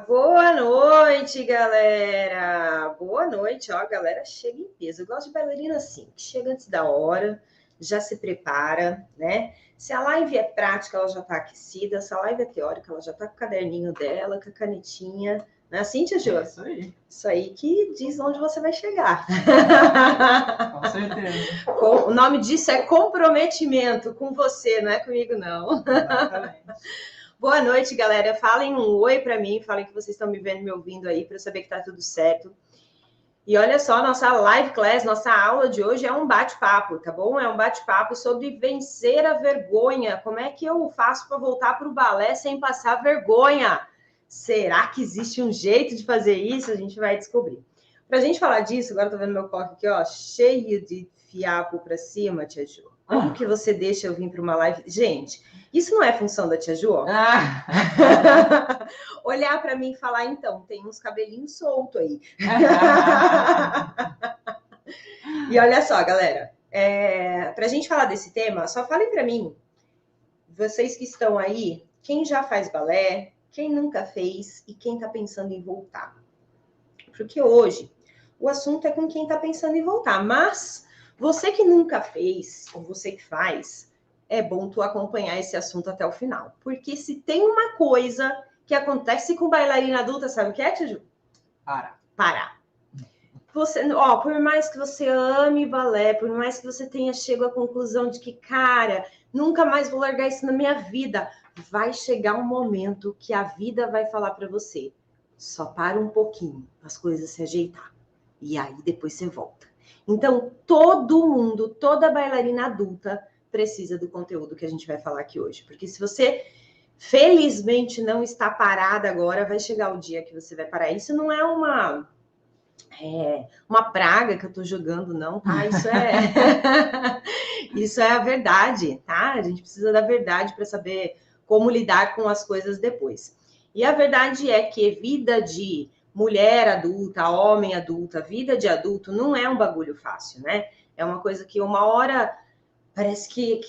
Boa noite, galera! Boa noite, ó, a galera chega em peso. Eu gosto de bailarina assim, que chega antes da hora, já se prepara, né? Se a live é prática, ela já tá aquecida. Se a live é teórica, ela já tá com o caderninho dela, com a canetinha. Não é assim, Tia Ju? Isso aí. Isso aí que diz onde você vai chegar. Com certeza. O nome disso é comprometimento com você, não é comigo, não. Exatamente. Boa noite, galera. Falem um oi para mim, falem que vocês estão me vendo e me ouvindo aí para eu saber que tá tudo certo. E olha só, nossa live class, nossa aula de hoje é um bate-papo, tá bom? É um bate-papo sobre vencer a vergonha. Como é que eu faço para voltar para o balé sem passar vergonha? Será que existe um jeito de fazer isso? A gente vai descobrir. Para a gente falar disso, agora eu tô vendo meu coque aqui, ó, cheio de fiapo para cima, Tia Ju. Como que você deixa eu vir para uma live? Gente, isso não é função da Tia Ju? Olhar para mim e falar, então, tem uns cabelinhos soltos aí. E olha só, galera, para a gente falar desse tema, só falem para mim, vocês que estão aí, quem já faz balé, quem nunca fez e quem está pensando em voltar. Porque hoje o assunto é com quem está pensando em voltar, mas você que nunca fez, ou você que faz, é bom tu acompanhar esse assunto até o final. Porque se tem uma coisa que acontece com bailarina adulta, sabe o que é, Tiju? Parar. Você, ó, por mais que você ame balé, por mais que você tenha chegado à conclusão de que, cara, nunca mais vou largar isso na minha vida, vai chegar um momento que a vida vai falar para você, só para um pouquinho, as coisas se ajeitar. E aí depois você volta. Então, todo mundo, toda bailarina adulta precisa do conteúdo que a gente vai falar aqui hoje. Porque se você, felizmente, não está parada agora, vai chegar o dia que você vai parar. Isso não é uma praga que eu tô jogando, não, tá? Isso é a verdade, tá? A gente precisa da verdade para saber como lidar com as coisas depois. E a verdade é que vida de mulher adulta, homem adulta, vida de adulto não é um bagulho fácil, né? É uma coisa que uma hora parece que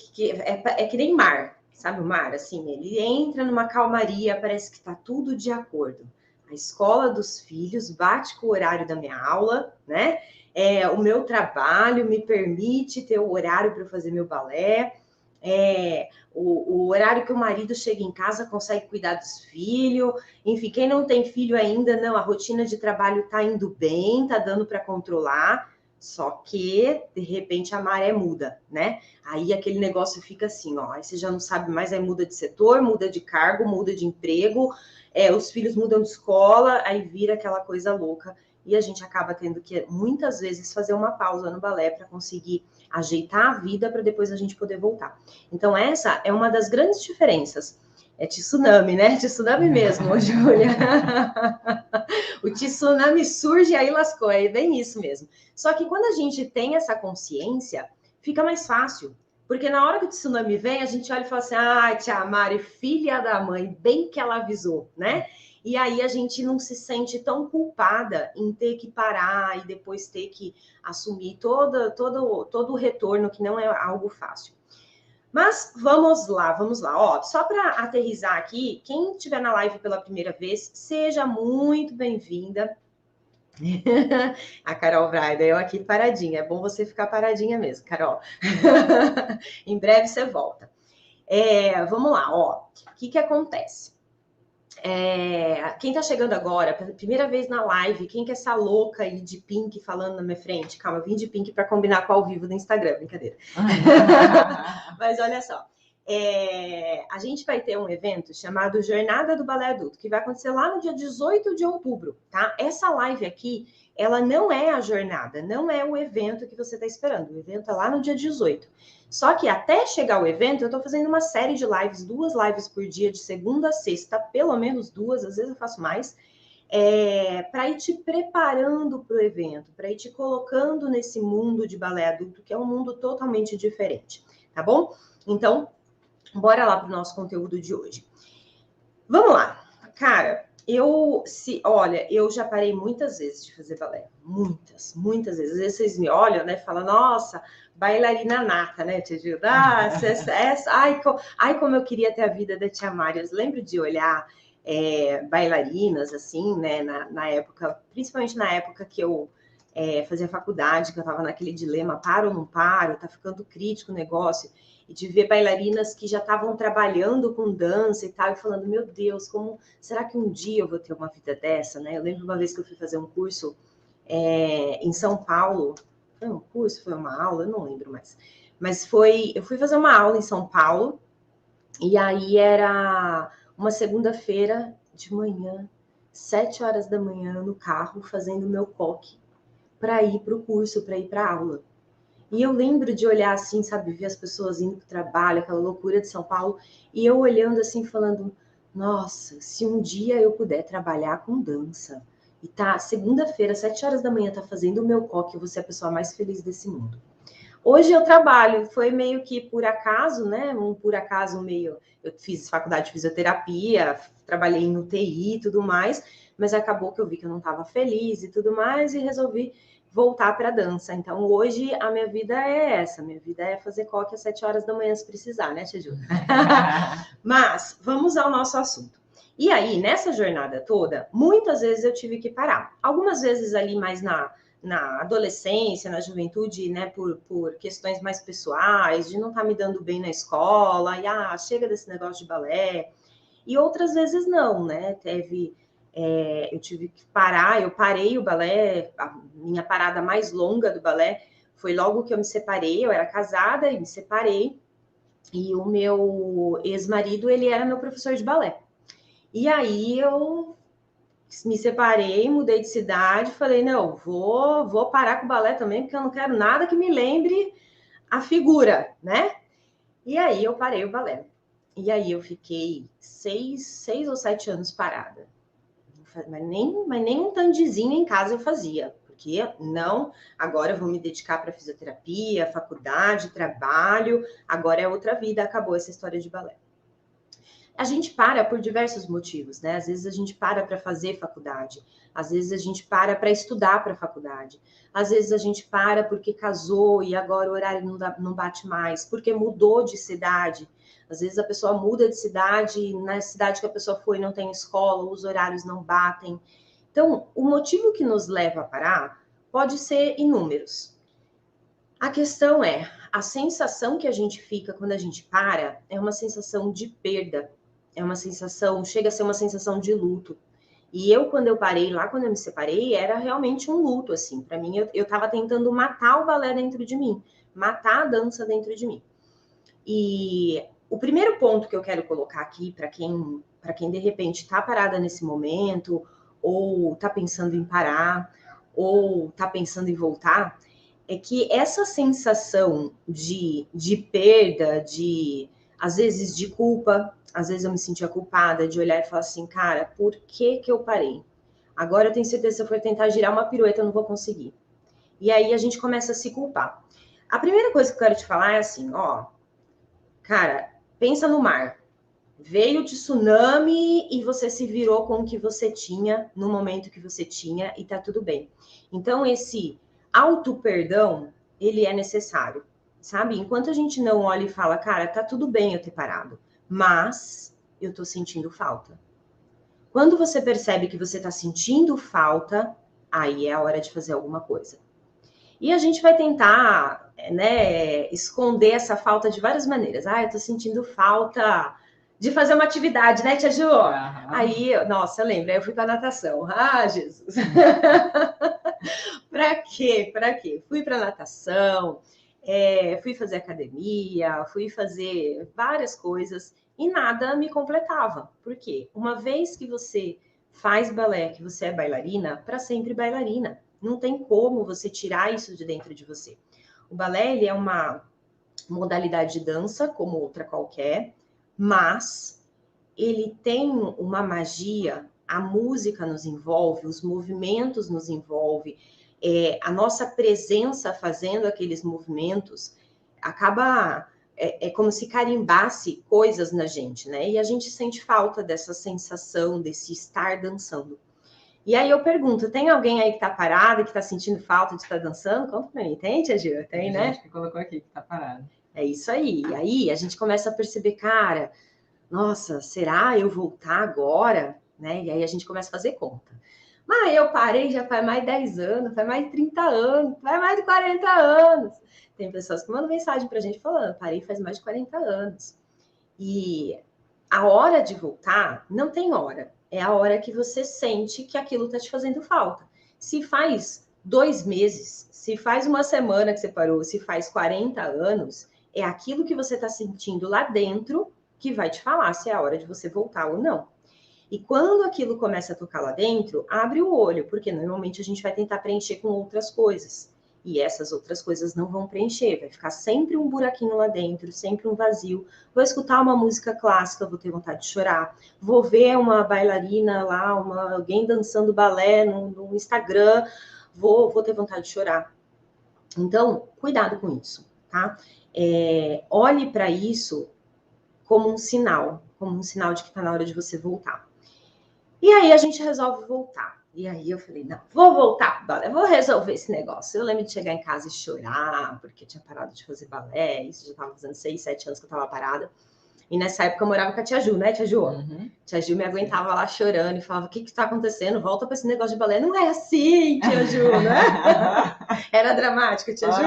é que nem mar, sabe o mar? Assim, ele entra numa calmaria, parece que tá tudo de acordo. A escola dos filhos bate com o horário da minha aula, né? O meu trabalho me permite ter o horário para fazer meu balé. O horário que o marido chega em casa consegue cuidar dos filhos. Enfim, quem não tem filho ainda, não, a rotina de trabalho tá indo bem, tá dando para controlar. Só que, de repente, a maré muda, né? Aí aquele negócio fica assim, ó. Aí você já não sabe mais, aí muda de setor, muda de cargo, muda de emprego, os filhos mudam de escola, aí vira aquela coisa louca. E a gente acaba tendo que, muitas vezes, fazer uma pausa no balé para conseguir ajeitar a vida para depois a gente poder voltar. Então, essa é uma das grandes diferenças. É tsunami, né? Tsunami mesmo, Júlia. O tsunami surge e aí lascou, é bem isso mesmo. Só que quando a gente tem essa consciência, fica mais fácil. Porque na hora que o tsunami vem, a gente olha e fala assim, tia Mari, filha da mãe, bem que ela avisou, né? E aí a gente não se sente tão culpada em ter que parar e depois ter que assumir todo o retorno, que não é algo fácil. Mas vamos lá. Ó, só para aterrizar aqui, quem estiver na live pela primeira vez, seja muito bem-vinda. A Carol Braida, eu aqui paradinha. É bom você ficar paradinha mesmo, Carol. Em breve você volta. Vamos lá, ó. O que acontece? Quem tá chegando agora, pela primeira vez na live, quem que é essa louca aí de pink falando na minha frente? Calma, eu vim de pink para combinar com ao vivo do Instagram, brincadeira. Mas olha só, a gente vai ter um evento chamado Jornada do Balé Adulto, que vai acontecer lá no dia 18 de outubro, tá? Essa live aqui, ela não é a jornada, não é o evento que você está esperando. O evento é lá no dia 18. Só que até chegar o evento, eu estou fazendo uma série de lives, 2 lives por dia, de segunda a sexta, pelo menos 2, às vezes eu faço mais, para ir te preparando para o evento, para ir te colocando nesse mundo de balé adulto, que é um mundo totalmente diferente, tá bom? Então, bora lá para o nosso conteúdo de hoje. Vamos lá. Cara, eu já parei muitas vezes de fazer balé. Muitas vezes. Às vezes vocês me olham, né? Falam, nossa, bailarina nata, né, Tia Gilda? Ai, como eu queria ter a vida da Tia Mari. Eu lembro de olhar bailarinas, assim, né, na época, principalmente na época que eu fazia faculdade, que eu estava naquele dilema, paro ou não paro, tá ficando crítico o negócio, e de ver bailarinas que já estavam trabalhando com dança e tal, e falando, meu Deus, como será que um dia eu vou ter uma vida dessa, né? Eu lembro uma vez que eu fui fazer um curso em São Paulo, foi um curso, foi uma aula, eu não lembro mais, mas eu fui fazer uma aula em São Paulo, e aí era uma segunda-feira de manhã, 7 horas da manhã, no carro, fazendo meu coque para ir para o curso, para ir para a aula. E eu lembro de olhar assim, sabe, ver as pessoas indo para o trabalho, aquela loucura de São Paulo, e eu olhando assim, falando, nossa, se um dia eu puder trabalhar com dança, e tá, segunda-feira, 7 horas da manhã, tá fazendo o meu coque, eu vou ser a pessoa mais feliz desse mundo. Hoje eu trabalho, foi meio que por acaso, né? Por acaso meio. Eu fiz faculdade de fisioterapia, trabalhei no TI e tudo mais, mas acabou que eu vi que eu não estava feliz e tudo mais, e resolvi voltar para a dança. Então hoje a minha vida é essa: minha vida é fazer coque às 7 horas da manhã se precisar, né, Tia Ju? Mas vamos ao nosso assunto. E aí, nessa jornada toda, muitas vezes eu tive que parar. Algumas vezes ali mais na adolescência, na juventude, né, por questões mais pessoais, de não estar me dando bem na escola, e chega desse negócio de balé, e outras vezes não, né, eu tive que parar, eu parei o balé, a minha parada mais longa do balé foi logo que eu me separei, eu era casada e me separei, e o meu ex-marido, ele era meu professor de balé. E aí eu me separei, mudei de cidade, falei, não, vou parar com o balé também, porque eu não quero nada que me lembre a figura, né? E aí eu parei o balé. E aí eu fiquei 6 ou 7 anos parada. Mas nem um tandezinho em casa eu fazia, porque não, agora eu vou me dedicar para fisioterapia, faculdade, trabalho, agora é outra vida, acabou essa história de balé. A gente para por diversos motivos, né? Às vezes a gente para fazer faculdade, às vezes a gente para estudar para faculdade, às vezes a gente para porque casou e agora o horário não bate mais, porque mudou de cidade. Às vezes a pessoa muda de cidade e na cidade que a pessoa foi não tem escola, os horários não batem. Então, o motivo que nos leva a parar pode ser inúmeros. A questão é, a sensação que a gente fica quando a gente para é uma sensação de perda. É uma sensação, chega a ser uma sensação de luto. E eu, quando eu parei lá, quando eu me separei, era realmente um luto, assim. Para mim, eu tava tentando matar o balé dentro de mim, matar a dança dentro de mim. E o primeiro ponto que eu quero colocar aqui, para quem de repente está parada nesse momento, ou está pensando em parar, ou está pensando em voltar, é que essa sensação de perda, às vezes de culpa, às vezes eu me sentia culpada de olhar e falar assim, cara, por que eu parei? Agora eu tenho certeza que se eu for tentar girar uma pirueta, eu não vou conseguir. E aí a gente começa a se culpar. A primeira coisa que eu quero te falar é assim, ó, cara, pensa no mar. Veio de tsunami e você se virou com o que você tinha no momento que você tinha e tá tudo bem. Então, esse auto-perdão, ele é necessário, sabe? Enquanto a gente não olha e fala, cara, tá tudo bem eu ter parado, mas eu tô sentindo falta. Quando você percebe que você tá sentindo falta, aí é a hora de fazer alguma coisa. E a gente vai tentar, né, esconder essa falta de várias maneiras. Eu tô sentindo falta de fazer uma atividade, né, Tia Ju? Aí, nossa, eu lembro, aí eu fui para natação. Jesus! Para quê? Fui para natação, fui fazer academia, fui fazer várias coisas e nada me completava. Por quê? Uma vez que você faz balé, que você é bailarina, para sempre bailarina. Não tem como você tirar isso de dentro de você. O balé, ele é uma modalidade de dança, como outra qualquer, mas ele tem uma magia, a música nos envolve, os movimentos nos envolve, a nossa presença fazendo aqueles movimentos acaba... É como se carimbasse coisas na gente, né? E a gente sente falta dessa sensação, desse estar dançando. E aí eu pergunto, tem alguém aí que tá parado, que tá sentindo falta de estar dançando? Conta pra mim, tem, Tia Gil? Tem, né? Gente que colocou aqui, que tá parado. É isso aí. E aí a gente começa a perceber, cara, Nossa, será eu voltar agora? Né? E aí a gente começa a fazer conta. Mas eu parei já faz mais de 10 anos, faz mais de 30 anos, faz mais de 40 anos. Tem pessoas que mandam mensagem pra gente falando, parei faz mais de 40 anos. E a hora de voltar, não tem hora. É a hora que você sente que aquilo tá te fazendo falta. Se faz 2 meses, se faz uma semana que você parou, se faz 40 anos, é aquilo que você tá sentindo lá dentro que vai te falar se é a hora de você voltar ou não. E quando aquilo começa a tocar lá dentro, abre o olho, porque normalmente a gente vai tentar preencher com outras coisas. E essas outras coisas não vão preencher, vai ficar sempre um buraquinho lá dentro, sempre um vazio. Vou escutar uma música clássica, vou ter vontade de chorar. Vou ver uma bailarina lá, alguém dançando balé no Instagram, vou ter vontade de chorar. Então, cuidado com isso, tá? Olhe para isso como um sinal de que está na hora de você voltar. E aí a gente resolve voltar. E aí eu falei, não, vou voltar balé, vou resolver esse negócio. Eu lembro de chegar em casa e chorar, porque eu tinha parado de fazer balé, isso já estava fazendo 6, 7 anos que eu estava parada. E nessa época eu morava com a tia Ju, né, tia Ju? Uhum. Tia Ju me aguentava lá chorando e falava, o que está acontecendo? Volta para esse negócio de balé. Não é assim, tia Ju, né? Era dramático, tia Ju.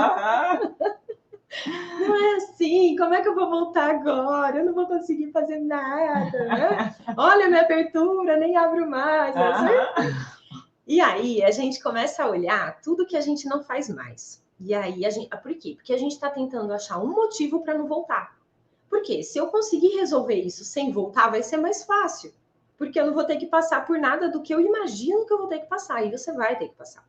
Não é assim, como é que eu vou voltar agora? Eu não vou conseguir fazer nada, né? Olha a minha abertura, nem abro mais. E aí a gente começa a olhar tudo que a gente não faz mais. E aí a gente. Por quê? Porque a gente está tentando achar um motivo para não voltar. Por quê? Se eu conseguir resolver isso sem voltar, vai ser mais fácil. Porque eu não vou ter que passar por nada do que eu imagino que eu vou ter que passar. E você vai ter que passar.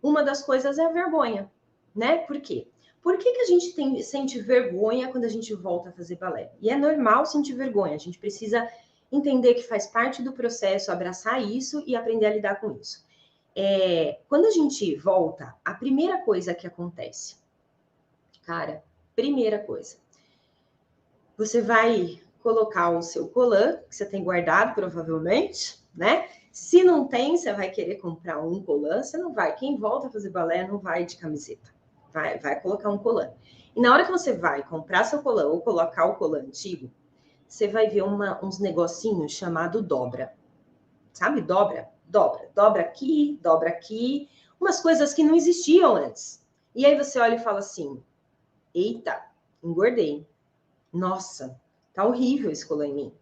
Uma das coisas é a vergonha, né? Por quê? Por que a gente sente vergonha quando a gente volta a fazer balé? E é normal sentir vergonha. A gente precisa entender que faz parte do processo, abraçar isso e aprender a lidar com isso. Quando a gente volta, a primeira coisa que acontece, cara, primeira coisa, você vai colocar o seu colã, que você tem guardado provavelmente, né? Se não tem, você vai querer comprar um colã, você não vai. Quem volta a fazer balé não vai de camiseta, vai colocar um colã. E na hora que você vai comprar seu colã ou colocar o colã antigo, você vai ver uns negocinhos chamado dobra. Sabe? Dobra aqui, umas coisas que não existiam antes. E aí você olha e fala assim: eita, engordei. Nossa, tá horrível esse colã em mim.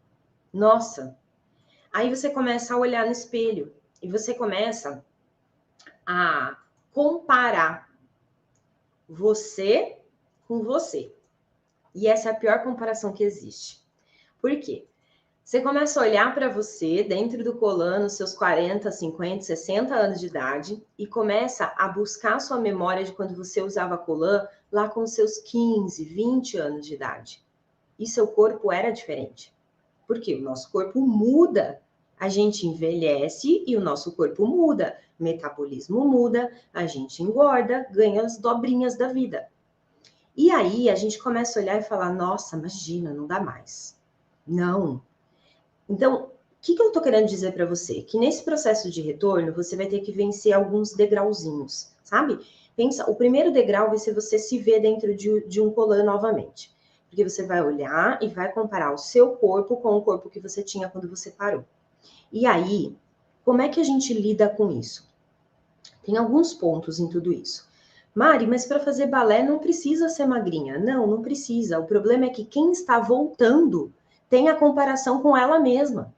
Nossa. Aí você começa a olhar no espelho e você começa a comparar você com você. E essa é a pior comparação que existe. Por quê? Você começa a olhar para você dentro do colã nos seus 40, 50, 60 anos de idade e começa a buscar a sua memória de quando você usava colã lá com seus 15, 20 anos de idade. E seu corpo era diferente. Porque o nosso corpo muda. A gente envelhece e o nosso corpo muda. Metabolismo muda, a gente engorda, ganha as dobrinhas da vida. E aí a gente começa a olhar e falar: nossa, imagina, não dá mais. Não. Então, o que eu tô querendo dizer para você? Que nesse processo de retorno, você vai ter que vencer alguns degrauzinhos, sabe? Pensa, o primeiro degrau vai ser você se ver dentro de um colã novamente. Porque você vai olhar e vai comparar o seu corpo com o corpo que você tinha quando você parou. E aí, como é que a gente lida com isso? Tem alguns pontos em tudo isso. Mari, mas para fazer balé não precisa ser magrinha. Não, não precisa. O problema é que quem está voltando tem a comparação com ela mesma.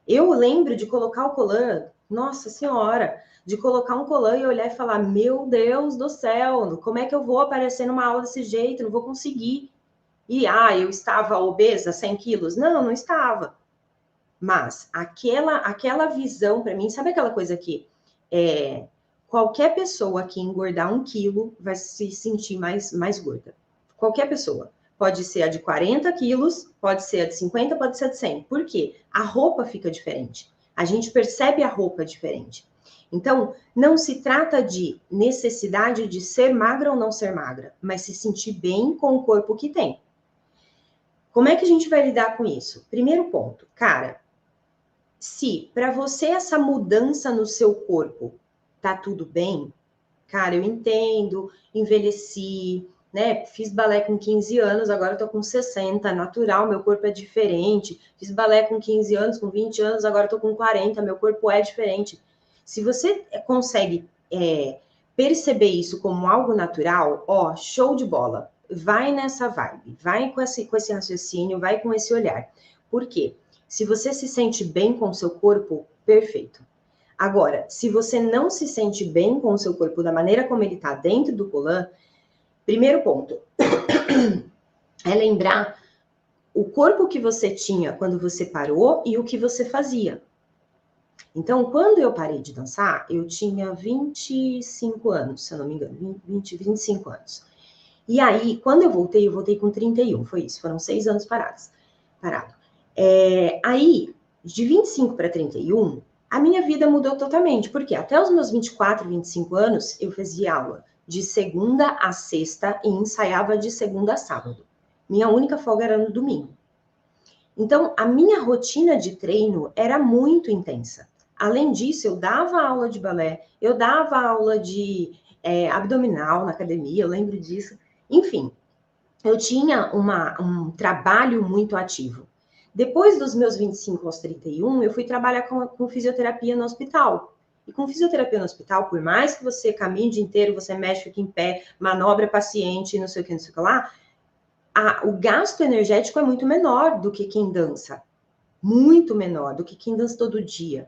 Eu lembro de colocar o colã, nossa senhora, de colocar um colã e olhar e falar: meu Deus do céu, como é que eu vou aparecer numa aula desse jeito? Não vou conseguir. E, eu estava obesa, 100 quilos? Não, não estava. Mas aquela visão para mim, sabe aquela coisa que qualquer pessoa que engordar 1 quilo vai se sentir mais gorda. Qualquer pessoa. Pode ser a de 40 quilos, pode ser a de 50, pode ser a de 100. Por quê? A roupa fica diferente. A gente percebe a roupa diferente. Então, não se trata de necessidade de ser magra ou não ser magra, mas se sentir bem com o corpo que tem. Como é que a gente vai lidar com isso? Primeiro ponto, cara, se para você essa mudança no seu corpo tá tudo bem, cara, eu entendo, envelheci, né? Fiz balé com 15 anos, agora eu tô com 60, natural, meu corpo é diferente. Fiz balé com 15 anos, com 20 anos, agora eu tô com 40, meu corpo é diferente. Se você consegue perceber isso como algo natural, ó, show de bola. Vai nessa vibe, vai com esse raciocínio, vai com esse olhar. Por quê? Se você se sente bem com o seu corpo, perfeito. Agora, se você não se sente bem com o seu corpo da maneira como ele está dentro do colã, primeiro ponto é lembrar o corpo que você tinha quando você parou e o que você fazia. Então, quando eu parei de dançar, eu tinha 25 anos, se eu não me engano, 25 anos. E aí, quando eu voltei com 31, foi isso, foram 6 anos parado. Aí, de 25 para 31, a minha vida mudou totalmente, porque até os meus 24, 25 anos, eu fazia aula de segunda a sexta e ensaiava de segunda a sábado. Minha única folga era no domingo. Então, a minha rotina de treino era muito intensa. Além disso, eu dava aula de balé, eu dava aula de abdominal na academia, eu lembro disso. Enfim, eu tinha um trabalho muito ativo. Depois dos meus 25 aos 31, eu fui trabalhar com fisioterapia no hospital. E com fisioterapia no hospital, por mais que você caminhe o dia inteiro, você mexe, fica em pé, manobra paciente, não sei o que, não sei o que lá, o gasto energético é muito menor do que quem dança. Muito menor do que quem dança todo dia.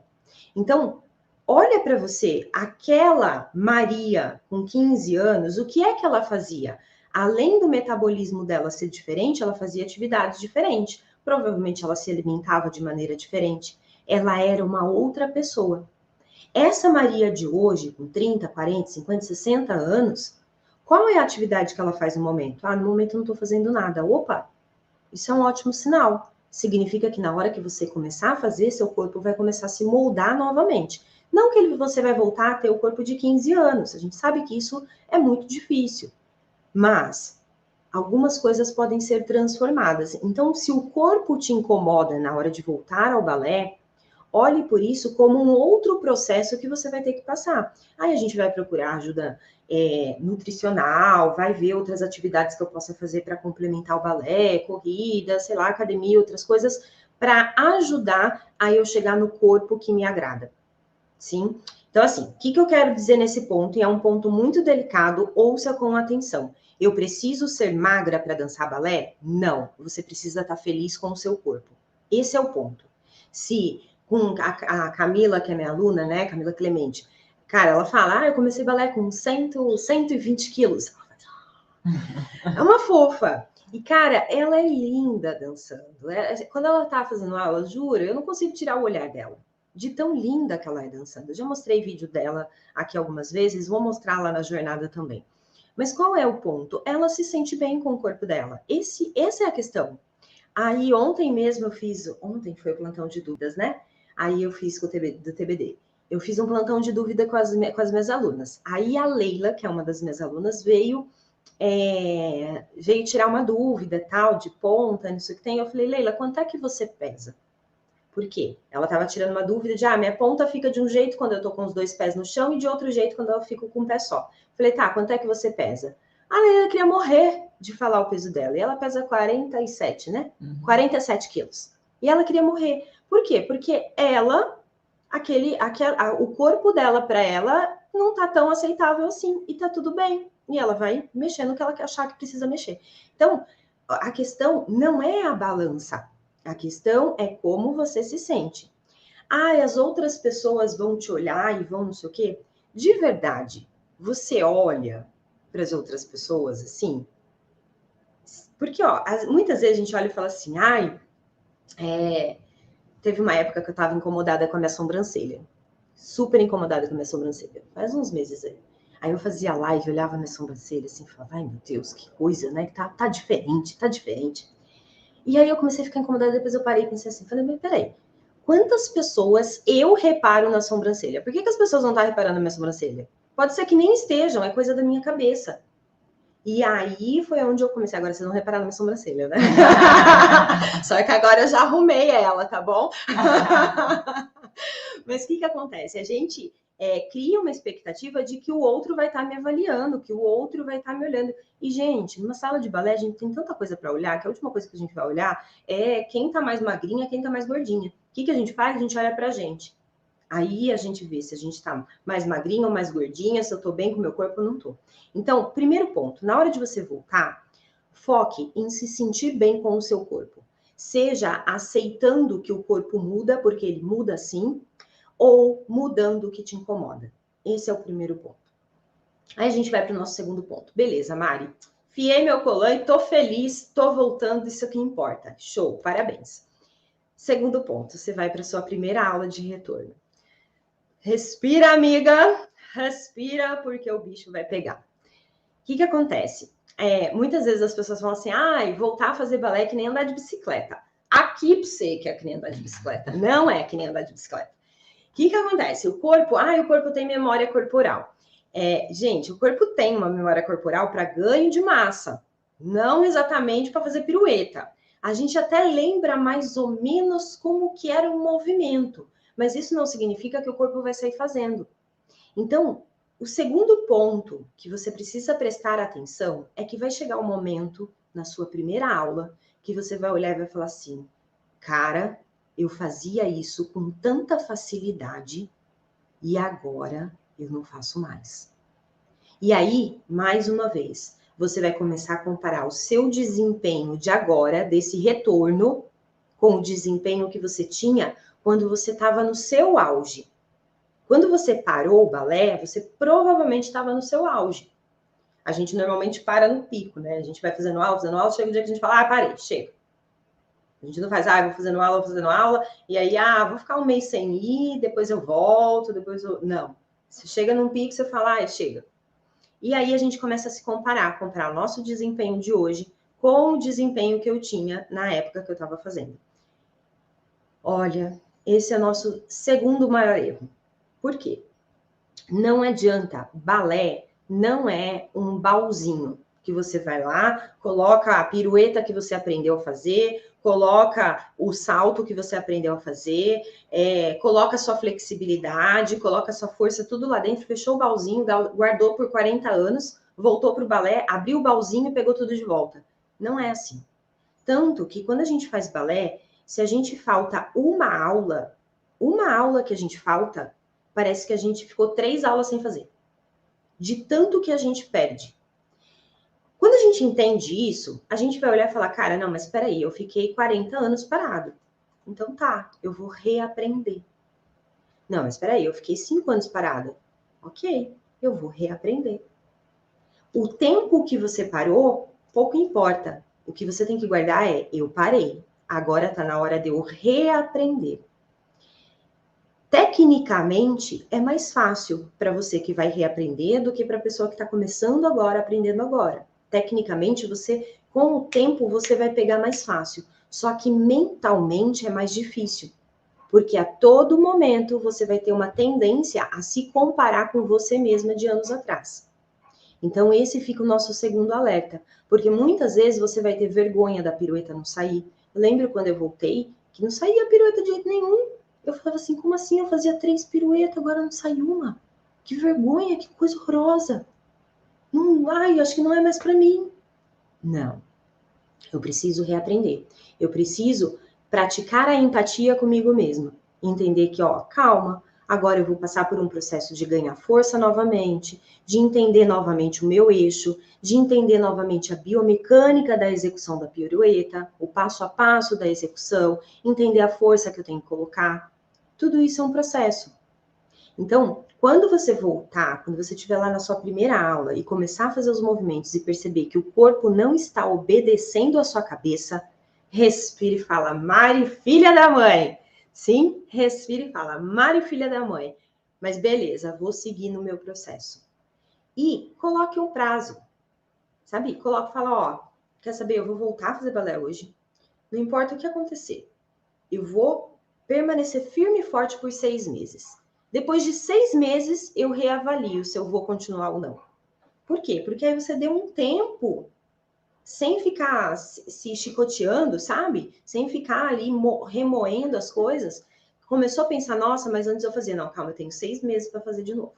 Então, olha para você, aquela Maria com 15 anos, o que é que ela fazia? Além do metabolismo dela ser diferente, ela fazia atividades diferentes. Provavelmente ela se alimentava de maneira diferente. Ela era uma outra pessoa. Essa Maria de hoje, com 30, 40, 50, 60 anos, qual é a atividade que ela faz no momento? Ah, no momento eu não estou fazendo nada. Opa, isso é um ótimo sinal. Significa que na hora que você começar a fazer, seu corpo vai começar a se moldar novamente. Não que você vai voltar a ter o corpo de 15 anos. A gente sabe que isso é muito difícil. Mas algumas coisas podem ser transformadas. Então, se o corpo te incomoda na hora de voltar ao balé, olhe por isso como um outro processo que você vai ter que passar. Aí a gente vai procurar ajuda nutricional, vai ver outras atividades que eu possa fazer para complementar o balé, corrida, sei lá, academia, outras coisas, para ajudar a eu chegar no corpo que me agrada. Sim? Então, assim, o que eu quero dizer nesse ponto, e é um ponto muito delicado, ouça com atenção. Eu preciso ser magra para dançar balé? Não. Você precisa estar feliz com o seu corpo. Esse é o ponto. Se com a Camila, que é minha aluna, né, Camila Clemente, cara, ela fala, eu comecei balé com 120 quilos. É uma fofa. E, cara, ela é linda dançando. Quando ela tá fazendo aula, juro, eu não consigo tirar o olhar dela. De tão linda que ela é dançando. Eu já mostrei vídeo dela aqui algumas vezes, vou mostrar lá na jornada também. Mas qual é o ponto? Ela se sente bem com o corpo dela. Essa é a questão. Aí ontem mesmo eu fiz, ontem foi o plantão de dúvidas, né? Aí eu fiz com o do TBD. Eu fiz um plantão de dúvida com as minhas alunas. Aí a Leila, que é uma das minhas alunas, veio tirar uma dúvida, tal, de ponta, não sei o que tem. Eu falei, Leila, quanto é que você pesa? Por quê? Ela estava tirando uma dúvida de, minha ponta fica de um jeito quando eu tô com os 2 pés no chão e de outro jeito quando eu fico com um pé só. Falei, tá, quanto é que você pesa? A Leila queria morrer de falar o peso dela. E ela pesa 47, né? 47 quilos. E ela queria morrer. Por quê? Porque ela, o corpo dela para ela não tá tão aceitável assim. E tá tudo bem. E ela vai mexer no que ela achar que precisa mexer. Então, a questão não é a balança. A questão é como você se sente. As outras pessoas vão te olhar e vão não sei o quê. De verdade, você olha para as outras pessoas assim? Porque, muitas vezes a gente olha e fala assim, teve uma época que eu estava incomodada com a minha sobrancelha. Super incomodada com a minha sobrancelha. Faz uns meses aí. Aí eu fazia live, olhava a minha sobrancelha assim, falava, ai meu Deus, que coisa, né? Tá diferente, tá diferente. E aí eu comecei a ficar incomodada, depois eu parei e pensei assim, falei, mas peraí, quantas pessoas eu reparo na sobrancelha? Por que as pessoas não estão reparando na minha sobrancelha? Pode ser que nem estejam, é coisa da minha cabeça. E aí foi onde eu comecei, agora vocês vão reparar na minha sobrancelha, né? Só que agora eu já arrumei ela, tá bom? Mas o que acontece? A gente cria uma expectativa de que o outro vai estar me avaliando, que o outro vai estar me olhando. E, gente, numa sala de balé, a gente tem tanta coisa para olhar, que a última coisa que a gente vai olhar é quem tá mais magrinha, quem tá mais gordinha. O que a gente faz? A gente olha pra gente. Aí a gente vê se a gente tá mais magrinha ou mais gordinha, se eu tô bem com o meu corpo ou não tô. Então, primeiro ponto, na hora de você voltar, foque em se sentir bem com o seu corpo. Seja aceitando que o corpo muda, porque ele muda sim, ou mudando o que te incomoda. Esse é o primeiro ponto. Aí a gente vai para o nosso segundo ponto. Beleza, Mari. Fiei meu colã e tô feliz, tô voltando, isso que importa. Show, parabéns. Segundo ponto, você vai para sua primeira aula de retorno. Respira, amiga. Respira, porque o bicho vai pegar. O que acontece? Muitas vezes as pessoas falam assim, voltar a fazer balé é que nem andar de bicicleta. Aqui pra você que é que nem andar de bicicleta. Não é que nem andar de bicicleta. O que acontece? O corpo tem memória corporal. Gente, o corpo tem uma memória corporal para ganho de massa, não exatamente para fazer pirueta. A gente até lembra mais ou menos como que era o movimento, mas isso não significa que o corpo vai sair fazendo. Então, o segundo ponto que você precisa prestar atenção é que vai chegar um momento na sua primeira aula que você vai olhar e vai falar assim, cara, eu fazia isso com tanta facilidade e agora eu não faço mais. E aí, mais uma vez, você vai começar a comparar o seu desempenho de agora, desse retorno, com o desempenho que você tinha quando você estava no seu auge. Quando você parou o balé, você provavelmente estava no seu auge. A gente normalmente para no pico, né? A gente vai fazendo aula, chega um dia que a gente fala, parei, chega. A gente não faz, vou fazendo aula, e aí, vou ficar um mês sem ir, depois eu volto, Não. Você chega num pico, você fala, chega. E aí a gente começa a se comparar o nosso desempenho de hoje com o desempenho que eu tinha na época que eu estava fazendo. Olha, esse é o nosso segundo maior erro. Por quê? Não adianta, balé não é um baúzinho que você vai lá, coloca a pirueta que você aprendeu a fazer, coloca o salto que você aprendeu a fazer, coloca a sua flexibilidade, coloca a sua força, tudo lá dentro, fechou o baúzinho, guardou por 40 anos, voltou para o balé, abriu o baúzinho e pegou tudo de volta. Não é assim. Tanto que quando a gente faz balé, se a gente falta uma aula que a gente falta, parece que a gente ficou 3 aulas sem fazer. De tanto que a gente perde. Quando a gente entende isso, a gente vai olhar e falar, cara, não, mas espera aí, eu fiquei 40 anos parado. Então tá, eu vou reaprender. Não, mas espera aí, eu fiquei 5 anos parada. Ok, eu vou reaprender. O tempo que você parou, pouco importa. O que você tem que guardar é, eu parei. Agora tá na hora de eu reaprender. Tecnicamente, é mais fácil para você que vai reaprender do que para a pessoa que está começando agora, aprendendo agora. Tecnicamente, com o tempo, você vai pegar mais fácil. Só que mentalmente é mais difícil. Porque a todo momento você vai ter uma tendência a se comparar com você mesma de anos atrás. Então, esse fica o nosso segundo alerta. Porque muitas vezes você vai ter vergonha da pirueta não sair. Eu lembro quando eu voltei, que não saía a pirueta de jeito nenhum. Eu falava assim, como assim? Eu fazia 3 piruetas, agora não sai uma. Que vergonha, que coisa horrorosa. Acho que não é mais para mim. Não. Eu preciso reaprender. Eu preciso praticar a empatia comigo mesma. Entender que, calma, agora eu vou passar por um processo de ganhar força novamente, de entender novamente o meu eixo, de entender novamente a biomecânica da execução da pirueta, o passo a passo da execução, entender a força que eu tenho que colocar. Tudo isso é um processo. Então, quando você voltar, quando você estiver lá na sua primeira aula e começar a fazer os movimentos e perceber que o corpo não está obedecendo a sua cabeça, respire e fala, Mari, filha da mãe. Sim, respire e fala, Mari, filha da mãe. Mas beleza, vou seguir no meu processo. E coloque um prazo. Sabe? Fala, quer saber? Eu vou voltar a fazer balé hoje. Não importa o que acontecer. Eu vou permanecer firme e forte por 6 meses. Depois de 6 meses, eu reavalio se eu vou continuar ou não. Por quê? Porque aí você deu um tempo sem ficar se chicoteando, sabe? Sem ficar ali remoendo as coisas. começou a pensar, nossa, mas antes eu fazia, não, calma, eu tenho 6 meses para fazer de novo.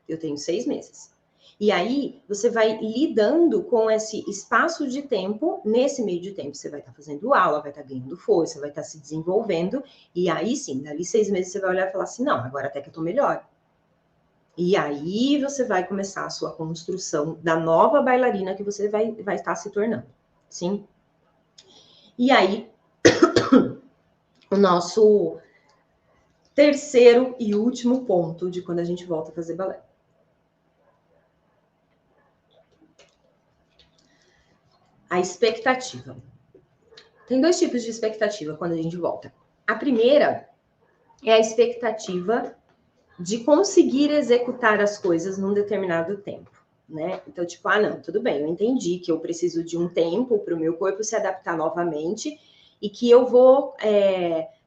Eu tenho 6 meses. E aí, você vai lidando com esse espaço de tempo. Nesse meio de tempo, você vai estar fazendo aula, vai estar ganhando força, vai estar se desenvolvendo. E aí, sim, dali 6 meses, você vai olhar e falar assim, não, agora até que eu tô melhor. E aí, você vai começar a sua construção da nova bailarina que você vai estar se tornando. Sim? E aí, o nosso terceiro e último ponto de quando a gente volta a fazer balé. A expectativa. Tem 2 tipos de expectativa quando a gente volta. A primeira é a expectativa de conseguir executar as coisas num determinado tempo, né? Então, tipo, não, tudo bem, eu entendi que eu preciso de um tempo para o meu corpo se adaptar novamente e que eu vou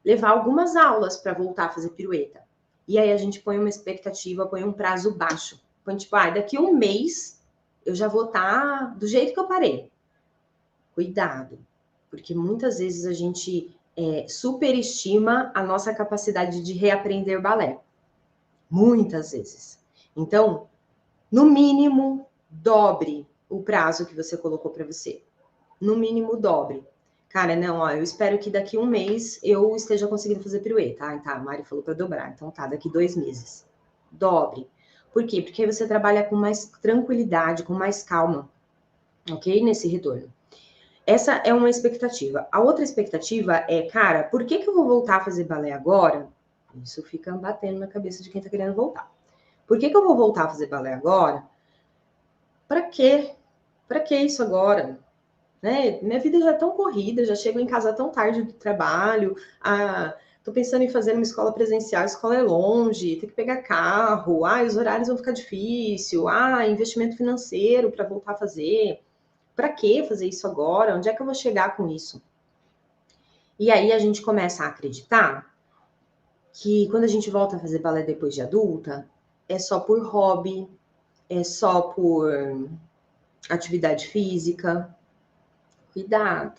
levar algumas aulas para voltar a fazer pirueta. E aí a gente põe uma expectativa, põe um prazo baixo. Põe tipo, daqui a um mês eu já vou estar do jeito que eu parei. Cuidado, porque muitas vezes a gente superestima a nossa capacidade de reaprender balé. Muitas vezes. Então, no mínimo, dobre o prazo que você colocou para você. No mínimo, dobre. Cara, não, eu espero que daqui a um mês eu esteja conseguindo fazer pirueta. Tá, a Mari falou para dobrar. Então tá, daqui 2 meses. Dobre. Por quê? Porque aí você trabalha com mais tranquilidade, com mais calma, ok? Nesse retorno. Essa é uma expectativa. A outra expectativa é, cara, por que eu vou voltar a fazer balé agora? Isso fica batendo na cabeça de quem tá querendo voltar. Por que eu vou voltar a fazer balé agora? Pra quê? Pra que isso agora? Né? Minha vida já é tão corrida, já chego em casa tão tarde do trabalho, tô pensando em fazer uma escola presencial, a escola é longe, tem que pegar carro, os horários vão ficar difícil, investimento financeiro para voltar a fazer. Para que fazer isso agora? Onde é que eu vou chegar com isso? E aí a gente começa a acreditar que quando a gente volta a fazer balé depois de adulta, é só por hobby, é só por atividade física. Cuidado,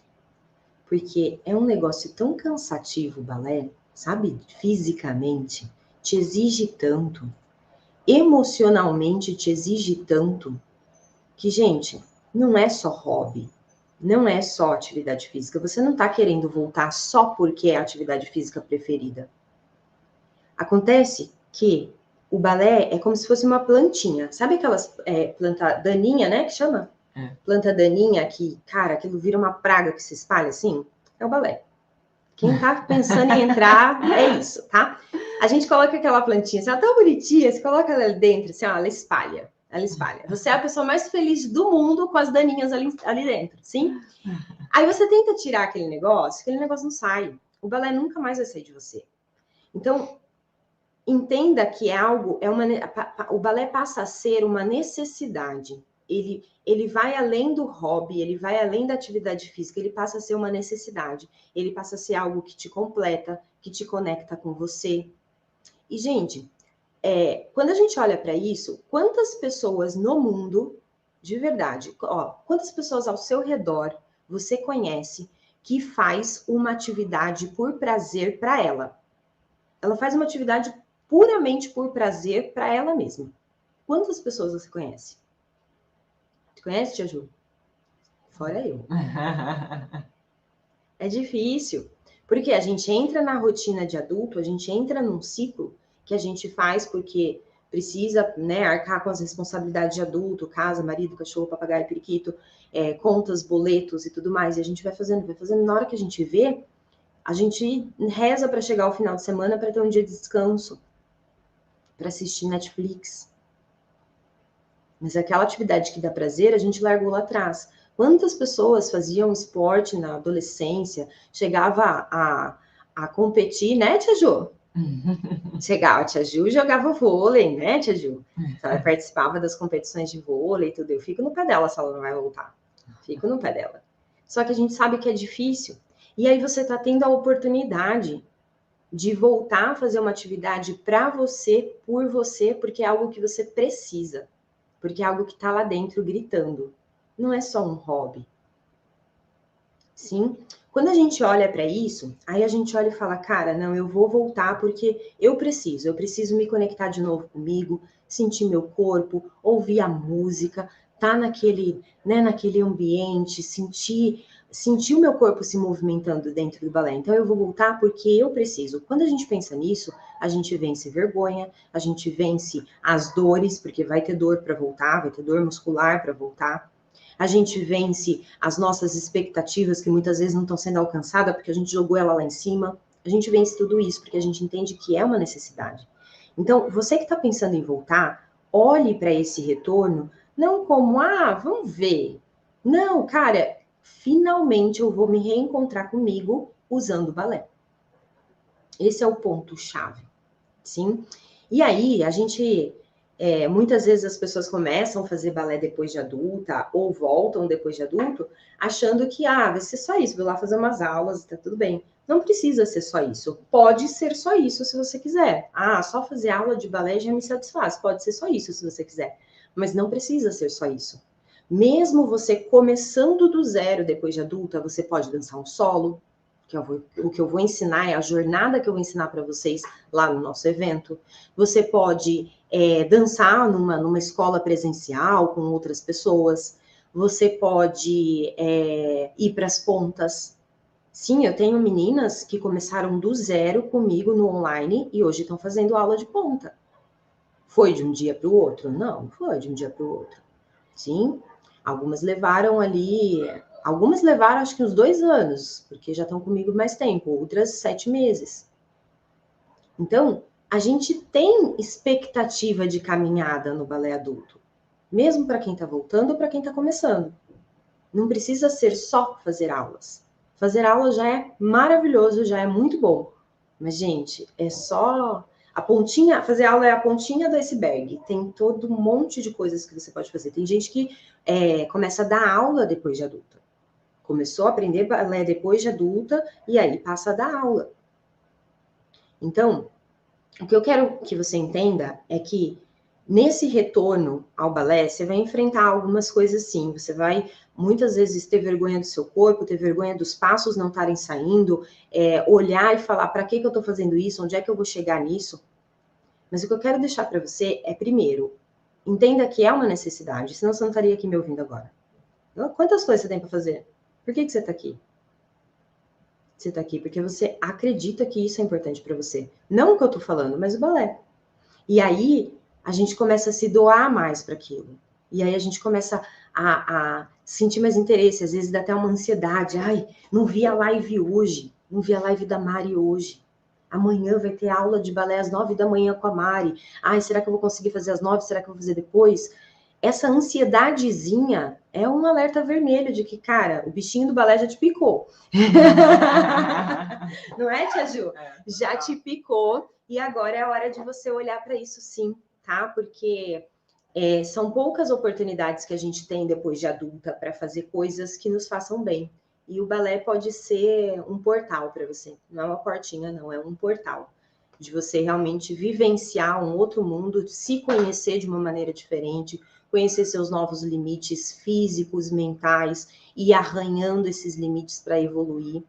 porque é um negócio tão cansativo o balé, sabe? Fisicamente, te exige tanto, emocionalmente te exige tanto, que, gente, não é só hobby. Não é só atividade física. Você não está querendo voltar só porque é a atividade física preferida. Acontece que o balé é como se fosse uma plantinha. Sabe aquelas planta daninha, né? Que chama? Planta daninha que, cara, aquilo vira uma praga que se espalha assim? É o balé. Quem tá pensando em entrar, é isso, tá? A gente coloca aquela plantinha, ela é tão bonitinha, você coloca ela dentro, assim, ela espalha. Ela espalha. Você é a pessoa mais feliz do mundo com as daninhas ali dentro, sim? Aí você tenta tirar aquele negócio não sai. O balé nunca mais vai sair de você. Então, entenda que o balé passa a ser uma necessidade. Ele vai além do hobby, ele vai além da atividade física, ele passa a ser uma necessidade. Ele passa a ser algo que te completa, que te conecta com você. E, gente, quando a gente olha para isso, quantas pessoas no mundo, de verdade, quantas pessoas ao seu redor você conhece que faz uma atividade por prazer para ela? Ela faz uma atividade puramente por prazer para ela mesma. Quantas pessoas você conhece? Você conhece, Tia Ju? Fora eu. É difícil, porque a gente entra na rotina de adulto, a gente entra num ciclo que a gente faz porque precisa, né, arcar com as responsabilidades de adulto, casa, marido, cachorro, papagaio, periquito, contas, boletos e tudo mais, e a gente vai fazendo. Na hora que a gente vê, a gente reza para chegar ao final de semana para ter um dia de descanso, para assistir Netflix. Mas aquela atividade que dá prazer, a gente largou lá atrás. Quantas pessoas faziam esporte na adolescência, chegava a competir, né, Tia Ju? Chegava, a Tia Ju jogava vôlei, né, Tia Ju? Ela participava das competições de vôlei e tudo. Eu fico no pé dela se ela não vai voltar. Fico no pé dela. Só que a gente sabe que é difícil. E aí você está tendo a oportunidade de voltar a fazer uma atividade para você, por você, porque é algo que você precisa. Porque é algo que está lá dentro gritando. Não é só um hobby. Sim? Quando a gente olha para isso, aí a gente olha e fala, cara, não, eu vou voltar porque eu preciso me conectar de novo comigo, sentir meu corpo, ouvir a música, tá naquele ambiente, sentir o meu corpo se movimentando dentro do balé. Então eu vou voltar porque eu preciso. Quando a gente pensa nisso, a gente vence vergonha, a gente vence as dores, porque vai ter dor para voltar, vai ter dor muscular para voltar. A gente vence as nossas expectativas que muitas vezes não estão sendo alcançadas porque a gente jogou ela lá em cima. A gente vence tudo isso porque a gente entende que é uma necessidade. Então, você que está pensando em voltar, olhe para esse retorno não como, vamos ver. Não, cara, finalmente eu vou me reencontrar comigo usando o balé. Esse é o ponto-chave, sim? E aí, a gente... muitas vezes as pessoas começam a fazer balé depois de adulta ou voltam depois de adulto, achando que, vai ser só isso, vou lá fazer umas aulas e tá tudo bem. Não precisa ser só isso. Pode ser só isso se você quiser. Só fazer aula de balé já me satisfaz. Pode ser só isso se você quiser. Mas não precisa ser só isso. Mesmo você começando do zero depois de adulta, você pode dançar um solo, o que eu vou ensinar é a jornada que eu vou ensinar para vocês lá no nosso evento. Você pode dançar numa escola presencial com outras pessoas. Você pode ir para as pontas. Sim, eu tenho meninas que começaram do zero comigo no online e hoje estão fazendo aula de ponta. Foi de um dia para o outro? Não, foi de um dia para o outro. Sim, algumas levaram acho que uns 2 anos, porque já estão comigo mais tempo, outras 7 meses. Então, a gente tem expectativa de caminhada no balé adulto, mesmo para quem está voltando ou para quem está começando. Não precisa ser só fazer aulas. Fazer aula já é maravilhoso, já é muito bom. Mas, gente, é só a pontinha, fazer aula é a pontinha do iceberg. Tem todo um monte de coisas que você pode fazer. Tem gente que começa a dar aula depois de adulta. Começou a aprender balé depois de adulta e aí passa a dar aula. Então, o que eu quero que você entenda é que nesse retorno ao balé, você vai enfrentar algumas coisas sim. Você vai, muitas vezes, ter vergonha do seu corpo, ter vergonha dos passos não estarem saindo, olhar e falar, para que eu estou fazendo isso? Onde é que eu vou chegar nisso? Mas o que eu quero deixar para você é, primeiro, entenda que é uma necessidade, senão você não estaria aqui me ouvindo agora. Quantas coisas você tem para fazer? Por que você está aqui? Você está aqui porque você acredita que isso é importante para você. Não o que eu estou falando, mas o balé. E aí, a gente começa a se doar mais para aquilo. E aí a gente começa a sentir mais interesse, às vezes dá até uma ansiedade. Não vi a live hoje, não vi a live da Mari hoje. Amanhã vai ter aula de balé às 9 da manhã com a Mari. Será que eu vou conseguir fazer às 9? Será que eu vou fazer depois? Essa ansiedadezinha é um alerta vermelho de que, cara, o bichinho do balé já te picou. Não é, Tia Ju? Já te picou e agora é a hora de você olhar para isso sim, tá? Porque são poucas oportunidades que a gente tem depois de adulta para fazer coisas que nos façam bem. E o balé pode ser um portal para você. Não é uma portinha, não, é um portal. De você realmente vivenciar um outro mundo, se conhecer de uma maneira diferente, conhecer seus novos limites físicos, mentais, e arranhando esses limites para evoluir.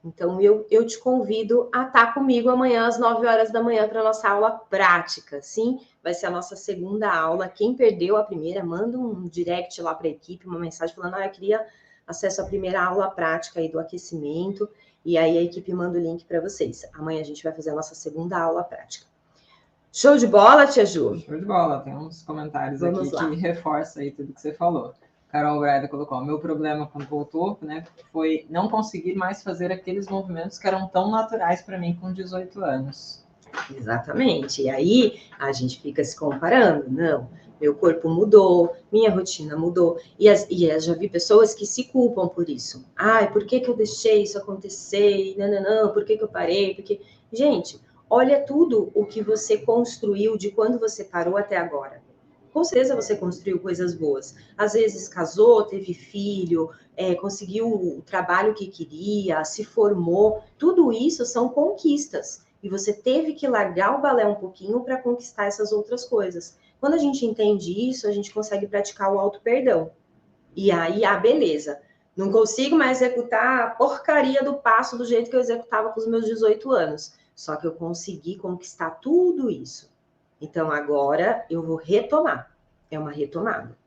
Então, eu te convido a estar comigo amanhã às 9 horas da manhã para a nossa aula prática, sim? Vai ser a nossa segunda aula. Quem perdeu a primeira, manda um direct lá para a equipe, uma mensagem falando, eu queria acesso à primeira aula prática aí do aquecimento, e aí a equipe manda o link para vocês. Amanhã a gente vai fazer a nossa segunda aula prática. Show de bola, Tia Ju? Show de bola. Tem uns comentários Vamos aqui lá. que reforçam aí tudo que você falou. Carol Braida colocou, meu problema quando voltou, né, foi não conseguir mais fazer aqueles movimentos que eram tão naturais para mim com 18 anos. Exatamente. E aí a gente fica se comparando. Não, meu corpo mudou, minha rotina mudou. E eu já vi pessoas que se culpam por isso. Por que eu deixei isso acontecer? Não, por que eu parei? Porque, gente, olha tudo o que você construiu de quando você parou até agora. Com certeza você construiu coisas boas. Às vezes casou, teve filho, conseguiu o trabalho que queria, se formou. Tudo isso são conquistas. E você teve que largar o balé um pouquinho para conquistar essas outras coisas. Quando a gente entende isso, a gente consegue praticar o auto-perdão. E aí, beleza. Não consigo mais executar a porcaria do passo do jeito que eu executava com os meus 18 anos. Só que eu consegui conquistar tudo isso. Então, agora eu vou retomar. É uma retomada.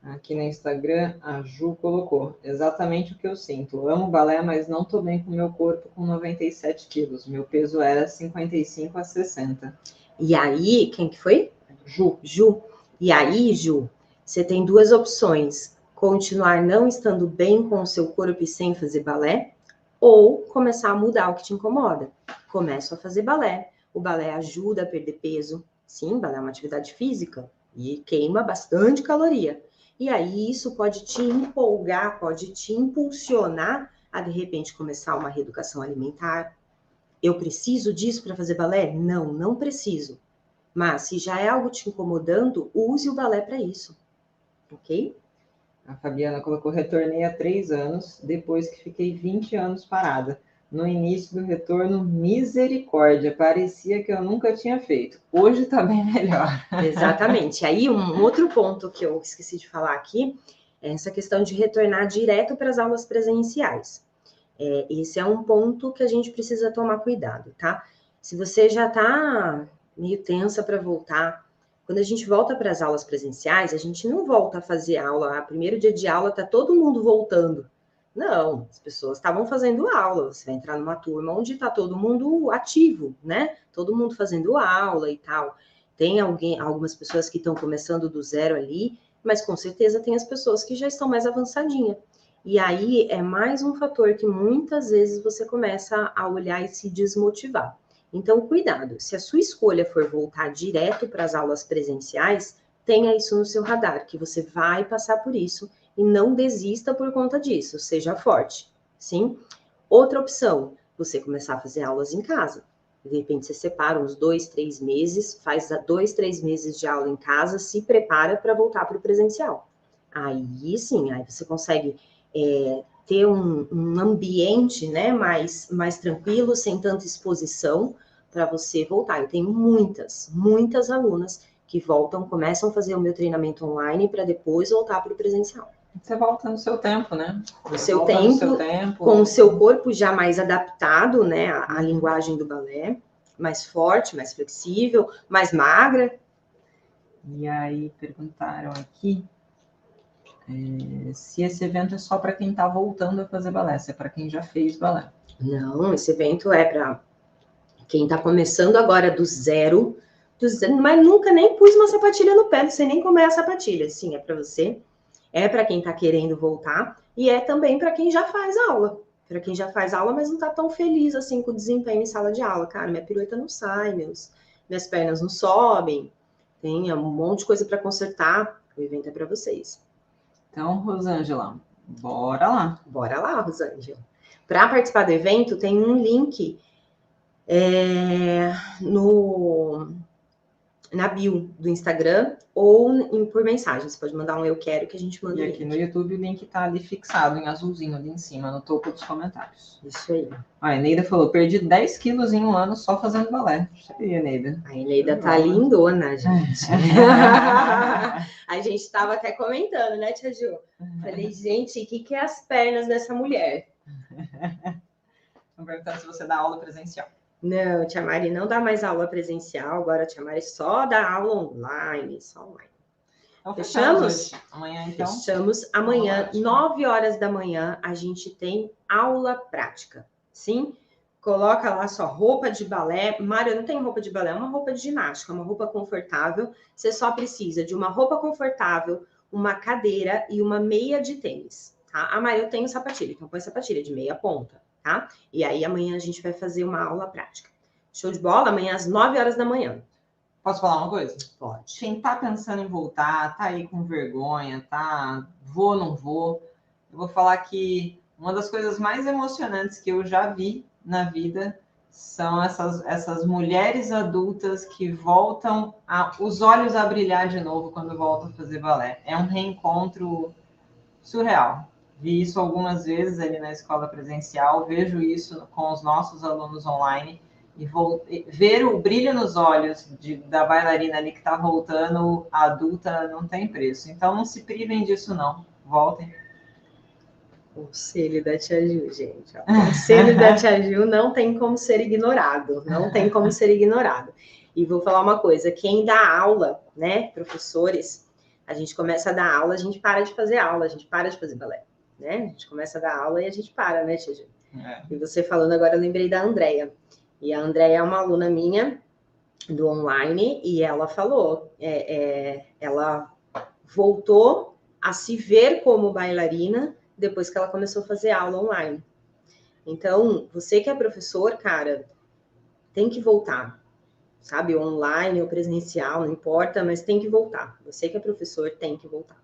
Aqui no Instagram, a Ju colocou exatamente o que eu sinto. Amo balé, mas não tô bem com o meu corpo com 97 quilos. Meu peso era 55 a 60. E aí, quem que foi? Ju. Ju. E aí, Ju, você tem duas opções. Continuar não estando bem com o seu corpo e sem fazer balé, ou começar a mudar o que te incomoda. Começo a fazer balé. O balé ajuda a perder peso. Sim, balé é uma atividade física e queima bastante caloria. E aí isso pode te empolgar, pode te impulsionar a, de repente, começar uma reeducação alimentar. Eu preciso disso para fazer balé? Não, não preciso. Mas se já é algo te incomodando, use o balé para isso. Ok? A Fabiana colocou, retornei há 3 anos, depois que fiquei 20 anos parada. No início do retorno, misericórdia, parecia que eu nunca tinha feito. Hoje tá bem melhor. Exatamente. Aí um outro ponto que eu esqueci de falar aqui, é essa questão de retornar direto para as aulas presenciais. Esse é um ponto que a gente precisa tomar cuidado, tá? Se você já tá meio tensa para voltar, quando a gente volta para as aulas presenciais, a gente não volta a fazer aula. Primeiro dia de aula tá todo mundo voltando. Não, as pessoas estavam fazendo aula. Você vai entrar numa turma onde está todo mundo ativo, né? Todo mundo fazendo aula e tal. Tem algumas pessoas que estão começando do zero ali, mas com certeza tem as pessoas que já estão mais avançadinhas. E aí é mais um fator que muitas vezes você começa a olhar e se desmotivar. Então, cuidado, se a sua escolha for voltar direto para as aulas presenciais, tenha isso no seu radar, que você vai passar por isso e não desista por conta disso, seja forte, sim? Outra opção, você começar a fazer aulas em casa. De repente você separa uns 2, 3 meses, faz 2, 3 meses de aula em casa, se prepara para voltar para o presencial. Aí sim, aí você consegue ter um ambiente, né, mais tranquilo, sem tanta exposição, para você voltar. Eu tenho muitas alunas que voltam, começam a fazer o meu treinamento online para depois voltar para o presencial. Você volta no seu tempo, né? No seu tempo, com o seu corpo já mais adaptado, né, à linguagem do balé, mais forte, mais flexível, mais magra. E aí perguntaram aqui se esse evento é só para quem está voltando a fazer balé, se é para quem já fez balé. Não, esse evento é para quem está começando agora do zero, mas nunca nem pus uma sapatilha no pé, não sei nem como é a sapatilha. Sim, é para você, é para quem está querendo voltar e é também para quem já faz aula. Para quem já faz aula, mas não está tão feliz assim com o desempenho em sala de aula. Cara, minha pirueta não sai, minhas pernas não sobem, tem um monte de coisa para consertar. O evento é para vocês. Então, Rosângela, bora lá. Bora lá, Rosângela. Para participar do evento, tem um link na bio do Instagram ou por mensagem. Você pode mandar um eu quero que a gente manda. E aqui no YouTube o link tá ali fixado em azulzinho ali em cima, no topo dos comentários. Isso aí. A Eneida falou, perdi 10 quilos em um ano só fazendo balé. Deixa eu ver, Eneida. A Eneida tá lindona, gente. A gente tava até comentando, né, Tia Ju? Falei, gente, o que é as pernas dessa mulher? Vamos perguntar se você dá aula presencial. Não, Tia Mari não dá mais aula presencial, agora a Tia Mari só dá aula online, só online. Então, fechamos? Amanhã, então? Fechamos. Amanhã, 9 horas da manhã, a gente tem aula prática, sim? Coloca lá sua roupa de balé. Mário, não tem roupa de balé, é uma roupa de ginástica, uma roupa confortável. Você só precisa de uma roupa confortável, uma cadeira e uma meia de tênis, tá? Ah, Mário, eu tenho sapatilha, então põe sapatilha de meia ponta, tá? E aí amanhã a gente vai fazer uma aula prática. Show de bola? Amanhã às 9 horas da manhã. Posso falar uma coisa? Pode. Quem tá pensando em voltar, tá aí com vergonha, tá? Vou, não vou. Eu vou falar que uma das coisas mais emocionantes que eu já vi na vida são essas mulheres adultas que voltam os olhos a brilhar de novo quando voltam a fazer balé. É um reencontro surreal. Vi isso algumas vezes ali na escola presencial, vejo isso com os nossos alunos online. E ver o brilho nos olhos da bailarina ali que está voltando adulta não tem preço. Então não se privem disso não. Voltem. Conselho da Tia Ju, gente. O conselho da Tia Ju não tem como ser ignorado. Não tem como ser ignorado. E vou falar uma coisa. Quem dá aula, né, professores, a gente começa a dar aula, a gente para de fazer aula, a gente para de fazer balé, né? A gente começa a dar aula e a gente para, né, Tia Ju? E você falando agora, eu lembrei da Andrea. E a Andrea é uma aluna minha do online e ela falou, ela voltou a se ver como bailarina depois que ela começou a fazer aula online. Então, você que é professor, cara, tem que voltar, sabe? Online ou presencial, não importa, mas tem que voltar. Você que é professor, tem que voltar.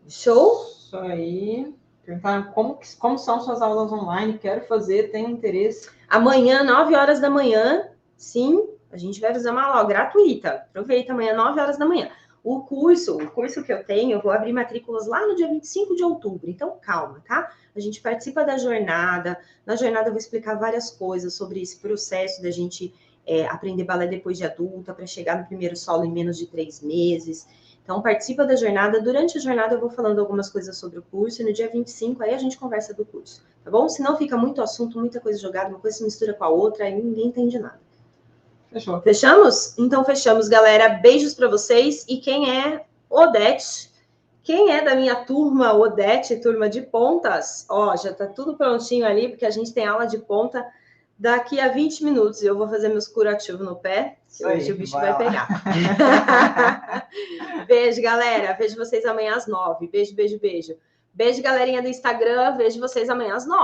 Show? Isso aí. Perguntar como são suas aulas online, quero fazer, tenho interesse. Amanhã, 9 horas da manhã, sim, a gente vai fazer uma aula gratuita. Aproveita amanhã, 9 horas da manhã. O curso que eu tenho, eu vou abrir matrículas lá no dia 25 de outubro, então calma, tá? A gente participa da jornada, na jornada eu vou explicar várias coisas sobre esse processo da gente aprender balé depois de adulta, para chegar no primeiro solo em menos de 3 meses. Então participa da jornada, durante a jornada eu vou falando algumas coisas sobre o curso, e no dia 25 aí a gente conversa do curso, tá bom? Senão fica muito assunto, muita coisa jogada, uma coisa se mistura com a outra, aí ninguém entende nada. Fechou. Fechamos? Então fechamos, galera. Beijos para vocês. E quem é Odete? Quem é da minha turma Odete, turma de pontas? Ó, já tá tudo prontinho ali, porque a gente tem aula de ponta daqui a 20 minutos. Eu vou fazer meus curativos no pé, que hoje o bicho vai pegar. Beijo, galera. Vejo vocês amanhã às 9. Beijo, beijo, beijo. Beijo, galerinha do Instagram. Vejo vocês amanhã às 9.